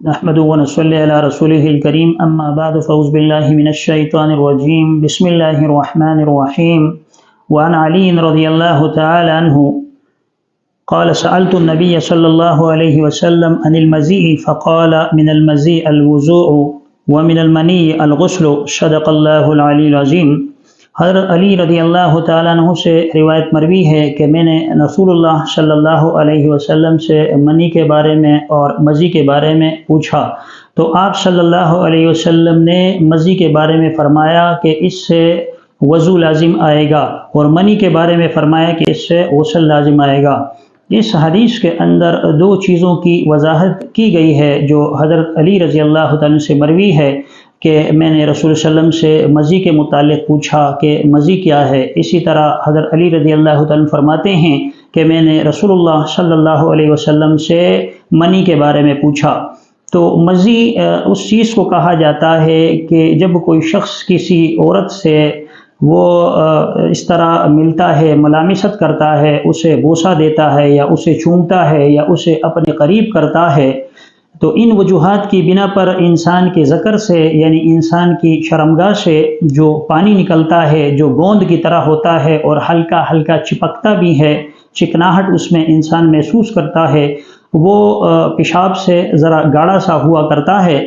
نحمد ونصلي على رسوله الكريم اما بعد فاعوذ بالله من الشيطان الرجيم بسم الله الرحمن الرحيم وعن علي رضي الله تعالى عنه قال سألت النبي صلى الله عليه وسلم عن المزي فقال من المزي الوضوء ومن المني الغسل صدق الله العلي العظيم۔ حضرت علی رضی اللہ تعالیٰ عنہ سے روایت مروی ہے کہ میں نے رسول اللہ صلی اللہ علیہ وسلم سے منی کے بارے میں اور مزی کے بارے میں پوچھا تو آپ صلی اللہ علیہ وسلم نے مزی کے بارے میں فرمایا کہ اس سے وضو لازم آئے گا، اور منی کے بارے میں فرمایا کہ اس سے غسل لازم آئے گا۔ اس حدیث کے اندر دو چیزوں کی وضاحت کی گئی ہے جو حضرت علی رضی اللہ تعالیٰ سے مروی ہے کہ میں نے رسول صلی اللہ علیہ وسلم سے مزی کے متعلق پوچھا کہ مزی کیا ہے۔ اسی طرح حضرت علی رضی اللہ تعالیٰ فرماتے ہیں کہ میں نے رسول اللہ صلی اللہ علیہ وسلم سے منی کے بارے میں پوچھا۔ تو مزی اس چیز کو کہا جاتا ہے کہ جب کوئی شخص کسی عورت سے وہ اس طرح ملتا ہے، ملامست کرتا ہے، اسے بوسہ دیتا ہے یا اسے چومتا ہے یا اسے اپنے قریب کرتا ہے، تو ان وجوہات کی بنا پر انسان کے ذکر سے یعنی انسان کی شرمگاہ سے جو پانی نکلتا ہے جو گوند کی طرح ہوتا ہے اور ہلکا ہلکا چپکتا بھی ہے، چکناہٹ اس میں انسان محسوس کرتا ہے، وہ پیشاب سے ذرا گاڑھا سا ہوا کرتا ہے،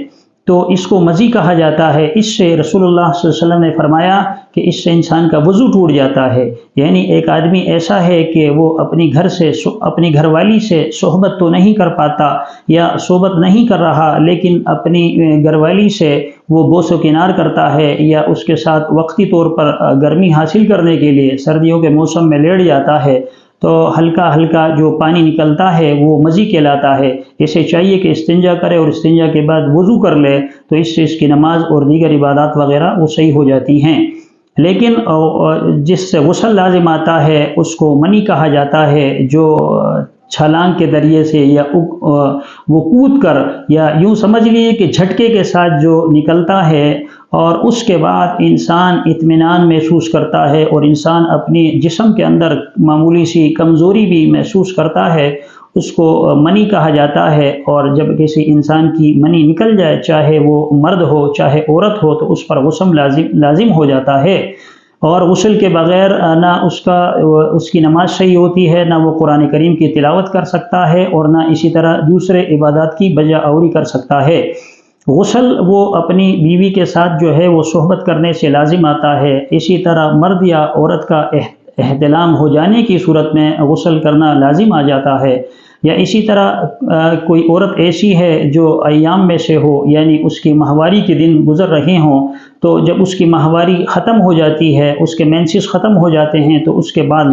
تو اس کو مزی کہا جاتا ہے۔ اس سے رسول اللہ صلی اللہ علیہ وسلم نے فرمایا کہ اس سے انسان کا وضو ٹوٹ جاتا ہے۔ یعنی ایک آدمی ایسا ہے کہ وہ اپنی گھر والی سے صحبت تو نہیں کر پاتا یا صحبت نہیں کر رہا، لیکن اپنی گھر والی سے وہ بوس و کنار کرتا ہے یا اس کے ساتھ وقتی طور پر گرمی حاصل کرنے کے لیے سردیوں کے موسم میں لیٹ جاتا ہے، تو ہلکا ہلکا جو پانی نکلتا ہے وہ مزی کہلاتا ہے۔ اسے چاہیے کہ استنجا کرے اور استنجا کے بعد وضو کر لے، تو اس سے اس کی نماز اور دیگر عبادات وغیرہ وہ صحیح ہو جاتی ہیں۔ لیکن جس سے غسل لازم آتا ہے اس کو منی کہا جاتا ہے، جو چھلانگ کے ذریعے سے یا وہ کود کر یا یوں سمجھ لیے کہ جھٹکے کے ساتھ جو نکلتا ہے، اور اس کے بعد انسان اطمینان محسوس کرتا ہے اور انسان اپنی جسم کے اندر معمولی سی کمزوری بھی محسوس کرتا ہے، اس کو منی کہا جاتا ہے۔ اور جب کسی انسان کی منی نکل جائے، چاہے وہ مرد ہو چاہے عورت ہو، تو اس پر غسل لازم ہو جاتا ہے، اور غسل کے بغیر نہ اس کی نماز صحیح ہوتی ہے، نہ وہ قرآن کریم کی تلاوت کر سکتا ہے، اور نہ اسی طرح دوسرے عبادات کی بجا آوری کر سکتا ہے۔ غسل وہ اپنی بیوی کے ساتھ جو ہے وہ صحبت کرنے سے لازم آتا ہے۔ اسی طرح مرد یا عورت کا احتلام ہو جانے کی صورت میں غسل کرنا لازم آ جاتا ہے، یا اسی طرح کوئی عورت ایسی ہے جو ایام میں سے ہو، یعنی اس کی ماہواری کے دن گزر رہے ہوں، تو جب اس کی ماہواری ختم ہو جاتی ہے، اس کے مینسز ختم ہو جاتے ہیں، تو اس کے بعد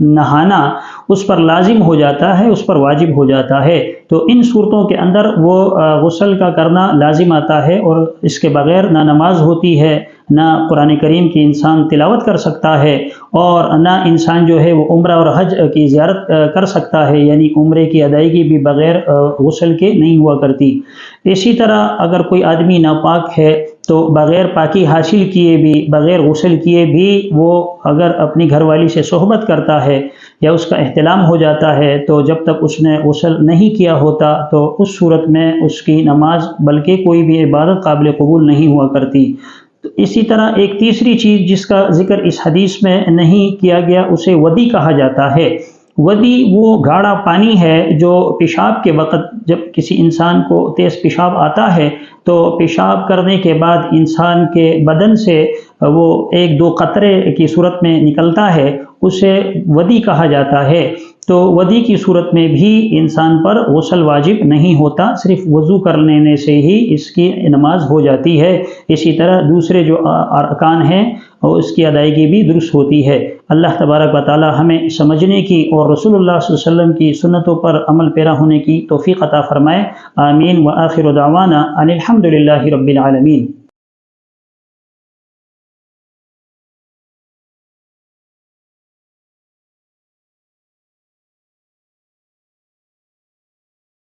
نہانا اس پر لازم ہو جاتا ہے، اس پر واجب ہو جاتا ہے۔ تو ان صورتوں کے اندر وہ غسل کا کرنا لازم آتا ہے، اور اس کے بغیر نہ نماز ہوتی ہے، نہ قرآن کریم کی انسان تلاوت کر سکتا ہے، اور نہ انسان جو ہے وہ عمرہ اور حج کی زیارت کر سکتا ہے، یعنی عمرے کی ادائیگی بھی بغیر غسل کے نہیں ہوا کرتی۔ اسی طرح اگر کوئی آدمی ناپاک ہے تو بغیر پاکی حاصل کیے بھی، بغیر غسل کیے بھی، وہ اگر اپنی گھر والی سے صحبت کرتا ہے یا اس کا احتلام ہو جاتا ہے، تو جب تک اس نے غسل نہیں کیا ہوتا تو اس صورت میں اس کی نماز بلکہ کوئی بھی عبادت قابل قبول نہیں ہوا کرتی۔ تو اسی طرح ایک تیسری چیز جس کا ذکر اس حدیث میں نہیں کیا گیا، اسے ودی کہا جاتا ہے۔ ودی وہ گاڑھا پانی ہے جو پیشاب کے وقت جب کسی انسان کو تیز پیشاب آتا ہے، تو پیشاب کرنے کے بعد انسان کے بدن سے وہ ایک دو قطرے کی صورت میں نکلتا ہے، اسے ودی کہا جاتا ہے۔ تو ودی کی صورت میں بھی انسان پر غسل واجب نہیں ہوتا، صرف وضو کر لینے سے ہی اس کی نماز ہو جاتی ہے۔ اسی طرح دوسرے جو ارکان ہیں اور اس کی ادائیگی بھی درست ہوتی ہے۔ اللہ تبارک و تعالی ہمیں سمجھنے کی اور رسول اللہ صلی اللہ علیہ وسلم کی سنتوں پر عمل پیرا ہونے کی توفیق عطا فرمائے۔ آمین۔ وآخر دعوانا ان الحمد للہ رب العالمین۔